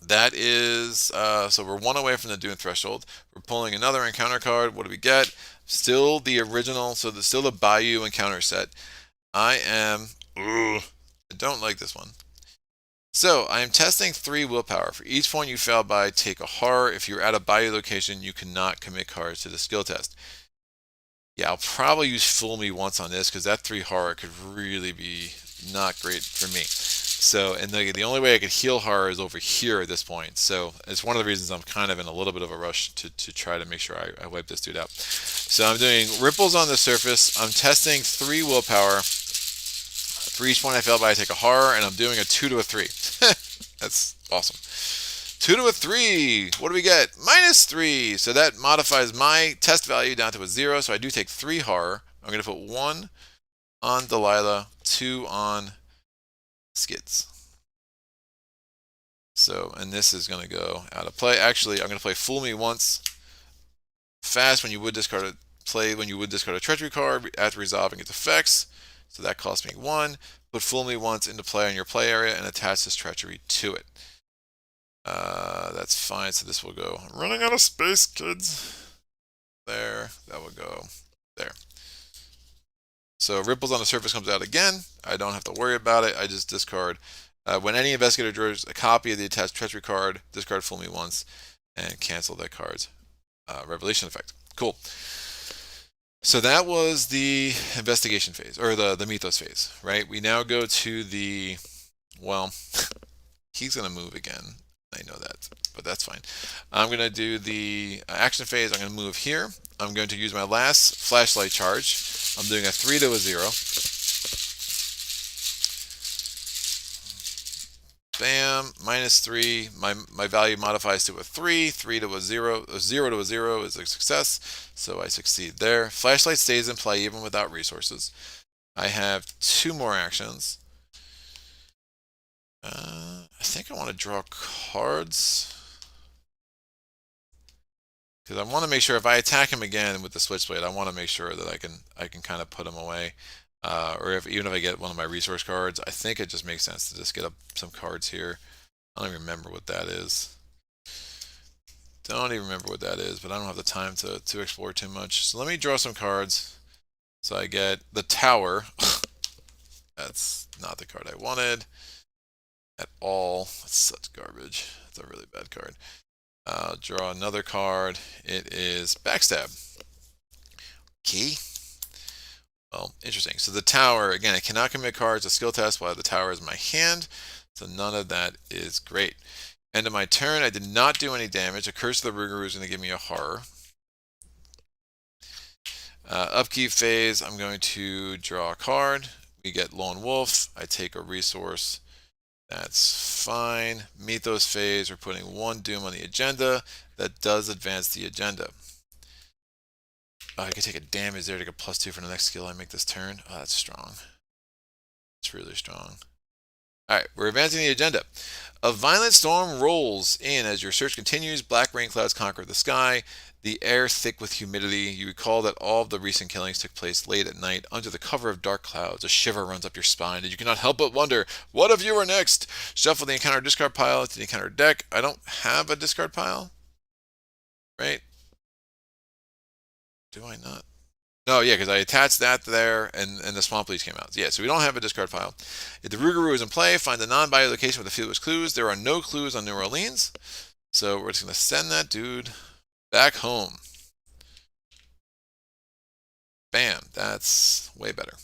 S1: That is, so we're 1 away from the Doom threshold. We're pulling another encounter card. What do we get? Still the original, so still the Bayou encounter set. I don't like this one. So I am testing 3 willpower. For each point you fail by, take a horror. If you're at a Bayou location, you cannot commit cards to the skill test. Yeah, I'll probably use Fool Me Once on this because that 3 horror could really be not great for me. So, and the only way I could heal horror is over here at this point. So it's one of the reasons I'm kind of in a little bit of a rush to try to make sure I wipe this dude out. So I'm doing ripples on the surface. I'm testing 3 willpower. For each point I fail by, I take a horror, and I'm doing a 2 to a 3. That's awesome. 2 to a 3. What do we get? -3. So that modifies my test value down to a 0. So I do take 3 horror. I'm going to put 1 on Delilah, 2 on Skids. So, and this is going to go out of play. Actually, I'm going to play Fool Me Once. Fast when you would discard a treachery card after resolving its effects. So that cost me 1. Put Fool Me Once into play on your play area and attach this treachery to it. That's fine. So this will go. I'm running out of space, kids. There. That will go there. So Ripples on the Surface comes out again. I don't have to worry about it. I just discard. When any investigator draws a copy of the attached treachery card, discard Fool Me Once. and cancel that card's revelation effect. Cool. So that was the investigation phase, or the mythos phase, right? We now go to the, well, he's going to move again. I know that, but that's fine. I'm going to do the action phase. I'm going to move here. I'm going to use my last flashlight charge. I'm doing a 3 to a 0. Bam, -3. My value modifies to a 3, 3 to a 0, a 0 to a 0 is a success, so I succeed there. Flashlight stays in play even without resources. I have 2 more actions. I think I want to draw cards, because I want to make sure if I attack him again with the switchblade, I want to make sure that I can kind of put him away. Or even if I get one of my resource cards, I think it just makes sense to just get up some cards here. I don't even remember what that is. Don't even remember what that is, but I don't have the time to explore too much. So let me draw some cards. So I get the Tower. That's not the card I wanted at all. That's such garbage. That's a really bad card. I'll draw another card. It is Backstab. Okay. Well, interesting. So the Tower, again, I cannot commit cards to skill test while the Tower is in my hand. So none of that is great. End of my turn. I did not do any damage. A Curse of the Rougarou is going to give me a horror. Upkeep phase, I'm going to draw a card. We get Lone Wolf. I take a resource. That's fine. Mythos phase, we're putting 1 Doom on the agenda. That does advance the agenda. I can take a damage there to get +2 for the next skill I make this turn. Oh, that's strong. It's really strong. Alright, we're advancing the agenda. A violent storm rolls in as your search continues. Black rain clouds conquer the sky. The air thick with humidity. You recall that all of the recent killings took place late at night under the cover of dark clouds. A shiver runs up your spine, and you cannot help but wonder, what if you were next? Shuffle the encounter discard pile to the encounter deck. I don't have a discard pile, right? Do I not? No, yeah, because I attached that there, and the Swamp Leech came out. Yeah, so we don't have a discard pile. If the Rougarou is in play, find the non-Bayou location with the fieldless clues. There are no clues on New Orleans, so we're just going to send that dude back home. Bam, that's way better.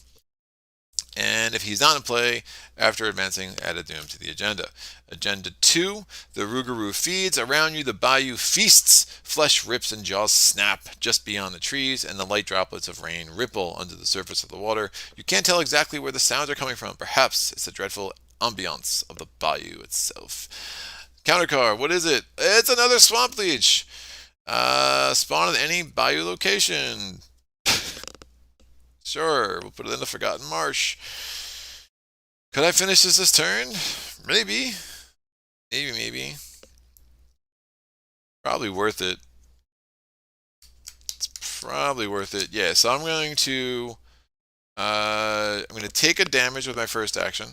S1: And if he's not in play, after advancing, add a Doom to the agenda. Agenda 2, the Rougarou feeds. Around you, the Bayou feasts. Flesh rips and jaws snap just beyond the trees, and the light droplets of rain ripple under the surface of the water. You can't tell exactly where the sounds are coming from. Perhaps it's the dreadful ambiance of the Bayou itself. Counter card, what is it? It's another Swamp Leech. Spawn in any Bayou location. Sure, we'll put it in the Forgotten Marsh. Could I finish this turn? Maybe. Maybe. Probably worth it. It's probably worth it. Yeah, so I'm going to take a damage with my first action.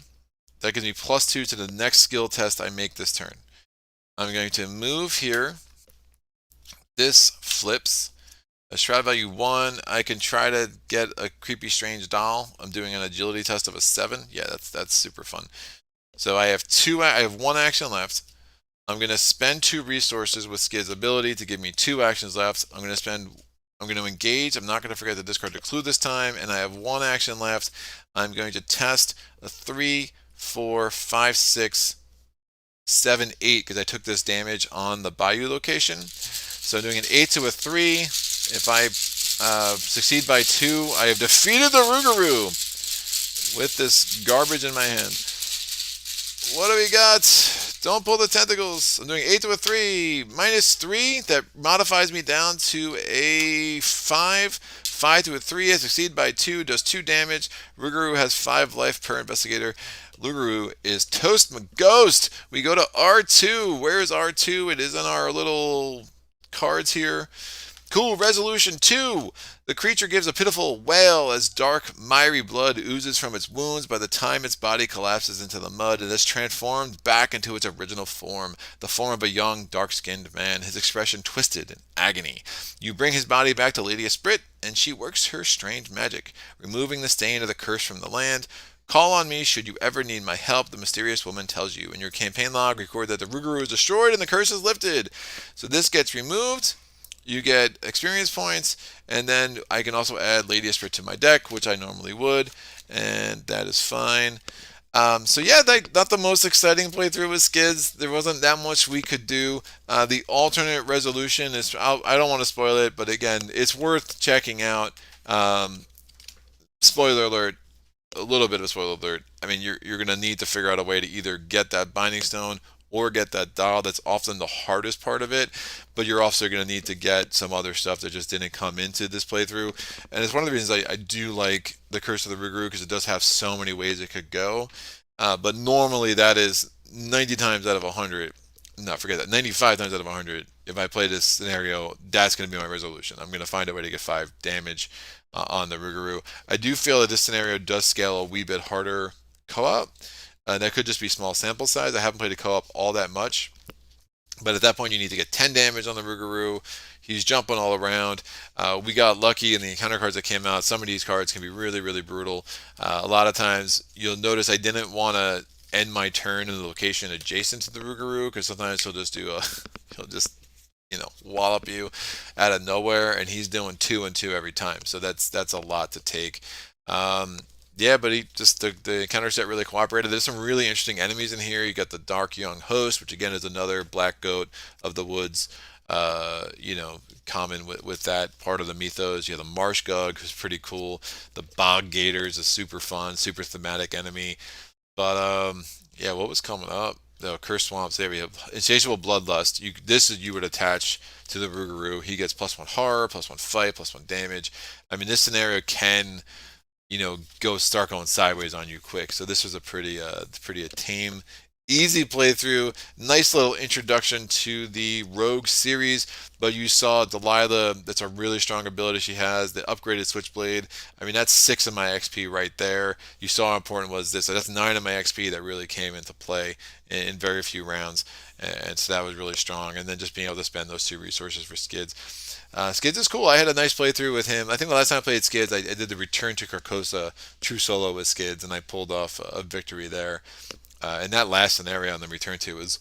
S1: That gives me +2 to the next skill test I make this turn. I'm going to move here. This flips. A Shroud value 1. I can try to get a creepy strange doll. I'm doing an agility test of a 7. Yeah, that's super fun. So I have 1 action left. I'm going to spend 2 resources with Skids' ability to give me 2 actions left. I'm going to engage. I'm not going to forget to discard the clue this time, and I have 1 action left. I'm going to test a 3, 4, 5, 6, 7, 8 because I took this damage on the Bayou location. So I'm doing an 8 to a 3. If I succeed by 2, I have defeated the Rougarou with this garbage in my hand. What do we got? Don't pull the tentacles. I'm doing 8 to a 3. -3. That modifies me down to a 5. 5 to a 3. I succeed by 2. Does 2 damage. Rougarou has 5 life per investigator. Rougarou is toast my ghost. We go to R2. Where is R2? It is in our little cards here. Cool, resolution 2. The creature gives a pitiful wail as dark, miry blood oozes from its wounds. By the time its body collapses into the mud, it is transformed back into its original form, the form of a young, dark-skinned man, his expression twisted in agony. You bring his body back to Lady Esprit, and she works her strange magic, removing the stain of the curse from the land. Call on me should you ever need my help, the mysterious woman tells you. In your campaign log, record that the Rougarou is destroyed and the curse is lifted. So this gets removed. You get experience points, and then I can also add Lady Esprit to my deck, which I normally would, and that is fine. So yeah, not the most exciting playthrough with Skids. There wasn't that much we could do. The alternate resolution is, I don't want to spoil it, but again, it's worth checking out. Spoiler alert, a little bit of a spoiler alert. I mean, you're gonna need to figure out a way to either get that binding stone or get that dial. That's often the hardest part of it, but you're also gonna need to get some other stuff that just didn't come into this playthrough. And it's one of the reasons I do like the Curse of the Rougarou, because it does have so many ways it could go. But normally that is 90 times out of 100. No, forget that. 95 times out of 100. If I play this scenario, that's going to be my resolution. I'm going to find a way to get 5 damage on the Rougarou. I do feel that this scenario does scale a wee bit harder co-op. That could just be small sample size. I haven't played a co-op all that much. But at that point, you need to get 10 damage on the Rougarou. He's jumping all around. We got lucky in the encounter cards that came out. Some of these cards can be really, really brutal. A lot of times, you'll notice I didn't want to end my turn in the location adjacent to the Rougarou, because sometimes he'll just he'll just wallop you out of nowhere, and he's doing 2 and 2 every time. So that's a lot to take. Yeah, but the encounter set really cooperated. There's some really interesting enemies in here. You got the Dark Young Host, which again is another black goat of the woods. Common with that part of the mythos. You have the Marsh Gug, who's pretty cool. The Bog Gator is a super fun, super thematic enemy. But yeah, what was coming up? The Cursed Swamps. There we have Insatiable Bloodlust. You would attach to the Rougarou. He gets +1 horror, +1 fight, +1 damage. I mean, this scenario can start going sideways on you quick. So this was a pretty tame, easy playthrough. Nice little introduction to the Rogue series. But you saw Delilah, that's a really strong ability she has. The upgraded Switchblade. I mean, that's 6 of my XP right there. You saw how important was this. So that's 9 of my XP that really came into play in very few rounds. And so that was really strong. And then just being able to spend those 2 resources for Skids. Skids is cool. I had a nice playthrough with him. I think the last time I played Skids, I did the Return to Carcosa true solo with Skids, and I pulled off a victory there. And that last scenario on the Return to was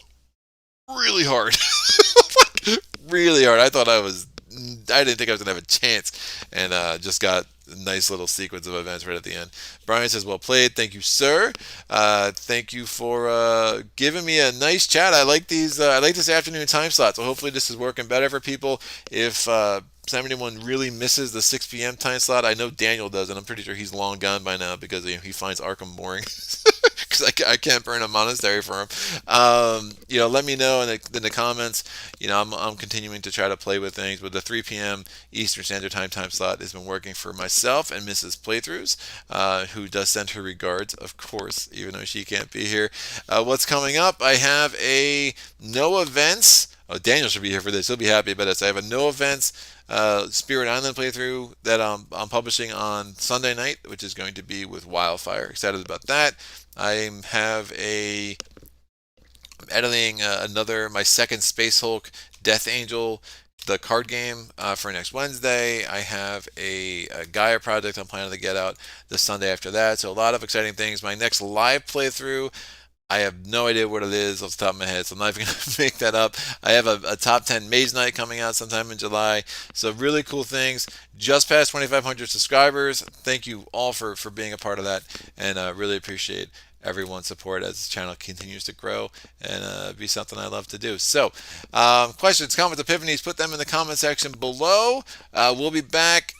S1: really hard. Really hard. I didn't think I was going to have a chance, and just got a nice little sequence of events right at the end. Brian says, well played. Thank you, sir. Thank you for giving me a nice chat. I like these. I like this afternoon time slot, so hopefully this is working better for people. If anyone really misses the 6 p.m. time slot, I know Daniel does, and I'm pretty sure he's long gone by now because he finds Arkham boring. Because I can't burn a monastery for him. Let me know in the comments. I'm continuing to try to play with things, but the 3 p.m. Eastern Standard time slot has been working for myself and Mrs. Playthroughs, who does send her regards, of course, even though she can't be here. What's coming up? I have a no events. Oh, Daniel should be here for this. He'll be happy about this. I have a no events Spirit Island playthrough that I'm publishing on Sunday night, which is going to be with Wildfire. Excited about that. I have editing my second Space Hulk Death Angel, the card game, for next Wednesday. I have a Gaia project I'm planning to get out the Sunday after that. So a lot of exciting things. My next live playthrough, I have no idea what it is off the top of my head, so I'm not even going to make that up. I have a top 10 Maze Night coming out sometime in July. So really cool things. Just past 2,500 subscribers. Thank you all for being a part of that, and really appreciate everyone's support as this channel continues to grow and be something I love to do. So, questions, comments, epiphanies, put them in the comment section below. We'll be back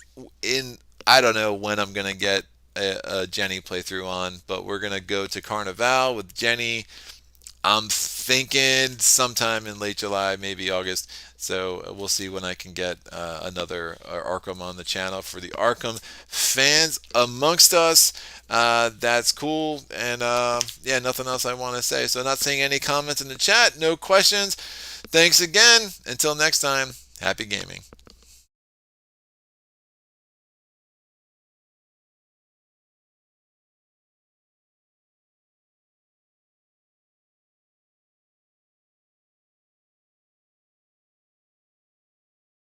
S1: I don't know when I'm going to get a Jenny playthrough on, but we're going to go to Carnival with Jenny. I'm thinking sometime in late July, maybe August. So we'll see when I can get another Arkham on the channel for the Arkham fans amongst us. That's cool. And yeah, nothing else I want to say. So not seeing any comments in the chat, no questions. Thanks again. Until next time, happy gaming.